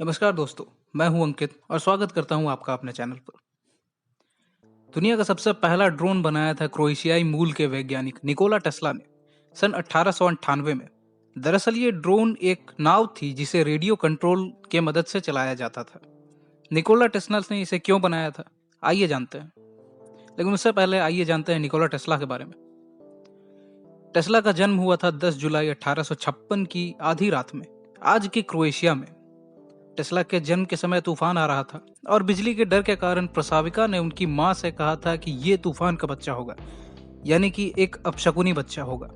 नमस्कार दोस्तों, मैं हूं अंकित और स्वागत करता हूं आपका अपने चैनल पर। दुनिया का सबसे पहला ड्रोन बनाया था क्रोएशियाई मूल के वैज्ञानिक निकोला टेस्ला ने सन 1898 में। दरअसल ये ड्रोन एक नाव थी जिसे रेडियो कंट्रोल के मदद से चलाया जाता था। निकोला टेस्ला ने इसे क्यों बनाया था, आइए जानते हैं। लेकिन उससे पहले आइए जानते हैं निकोला टेस्ला के बारे में। टेस्ला का जन्म हुआ था 10 जुलाई 1856 की आधी रात में, आज की क्रोएशिया में। टेस्ला के जन्म के समय तूफान आ रहा था और बिजली के डर के कारण प्रसाविका ने उनकी मां से कहा था कि ये तूफान का बच्चा होगा, यानी कि एक अपशकुनी बच्चा होगा।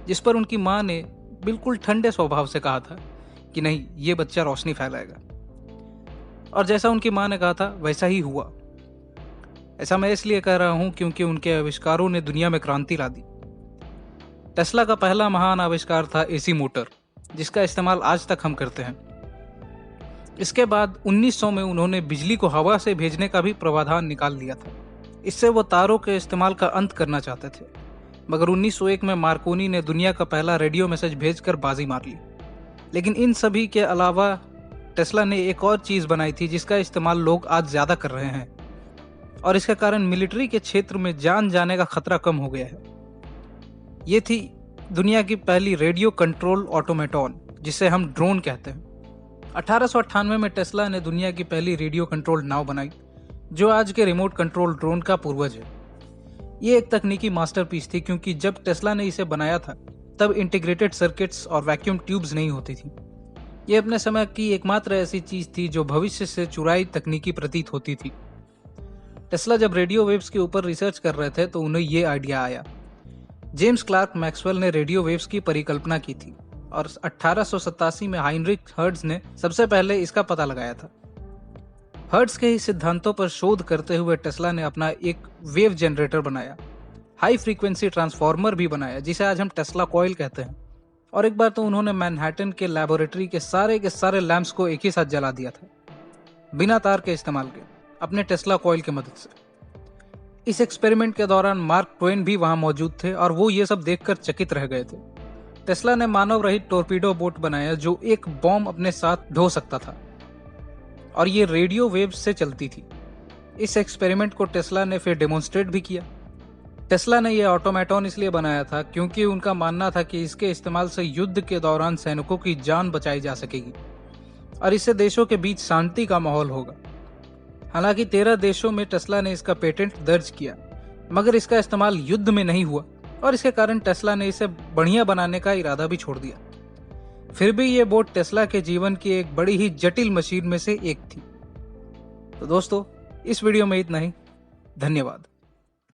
जिस पर उनकी मां ने बिल्कुल ठंडे स्वभाव से कहा था कि नहीं, ये बच्चा रोशनी फैलाएगा। और जैसा उनकी मां ने कहा था वैसा ही हुआ। ऐसा मैं इसलिए कह रहा हूं क्योंकि उनके आविष्कारों ने दुनिया में क्रांति ला दी। टेस्ला का पहला महान आविष्कार था एसी मोटर, जिसका इस्तेमाल आज तक हम करते हैं। इसके बाद 1900 में उन्होंने बिजली को हवा से भेजने का भी प्रावधान निकाल लिया था। इससे वो तारों के इस्तेमाल का अंत करना चाहते थे, मगर 1901 में मार्कोनी ने दुनिया का पहला रेडियो मैसेज भेजकर बाजी मार ली। लेकिन इन सभी के अलावा टेस्ला ने एक और चीज बनाई थी जिसका इस्तेमाल लोग आज ज्यादा कर रहे हैं, और इसके कारण मिलिट्री के क्षेत्र में जान जाने का खतरा कम हो गया है। ये थी दुनिया की पहली रेडियो कंट्रोल ऑटोमेटॉन, जिसे हम ड्रोन कहते हैं। 1898 में टेस्ला ने दुनिया की पहली रेडियो कंट्रोल नाव बनाई, जो आज के रिमोट कंट्रोल ड्रोन का पूर्वज है। ये एक तकनीकी मास्टरपीस थी क्योंकि जब टेस्ला ने इसे बनाया था तब इंटीग्रेटेड सर्किट्स और वैक्यूम ट्यूब्स नहीं होती थी। ये अपने समय की एकमात्र ऐसी चीज थी जो भविष्य से चुराई तकनीकी प्रतीत होती थी। टेस्ला जब रेडियो वेव्स के ऊपर रिसर्च कर रहे थे तो उन्हें ये आइडिया आया। जेम्स क्लार्क मैक्सवेल ने रेडियो वेव्स की परिकल्पना की थी और 1887 में हाइनरिक हर्ट्ज ने सबसे पहले इसका पता लगाया था। हर्ट्ज के ही सिद्धांतों पर शोध करते हुए टेस्ला ने अपना एक वेव जनरेटर बनाया, हाई फ्रीक्वेंसी ट्रांसफार्मर भी बनाया, जिसे आज हम टेस्ला कॉइल कहते हैं। और एक बार तो उन्होंने मैनहट्टन के लैबोरेटरी के सारे लैंप्स को एक ही साथ जला दिया था, बिना तार के इस्तेमाल के, अपने टेस्ला कॉइल की मदद से। इस एक्सपेरिमेंट के दौरान मार्क ट्वेन भी वहां मौजूद थे और वो ये सब देखकर चकित रह गए थे। टेस्ला ने मानव रहित टोरपीडो बोट बनाया जो एक बॉम्ब अपने साथ ढो सकता था, और ये रेडियो वेव्स से चलती थी। इस एक्सपेरिमेंट को टेस्ला ने फिर डेमोन्स्ट्रेट भी किया। टेस्ला ने यह ऑटोमेटॉन इसलिए बनाया था क्योंकि उनका मानना था कि इसके इस्तेमाल से युद्ध के दौरान सैनिकों की जान बचाई जा सकेगी और इससे देशों के बीच शांति का माहौल होगा। हालांकि 13 देशों में टेस्ला ने इसका पेटेंट दर्ज किया, मगर इसका इस्तेमाल युद्ध में नहीं हुआ और इसके कारण टेस्ला ने इसे बढ़िया बनाने का इरादा भी छोड़ दिया। फिर भी ये बोट टेस्ला के जीवन की एक बड़ी ही जटिल मशीन में से एक थी। तो दोस्तों, इस वीडियो में इतना ही। धन्यवाद।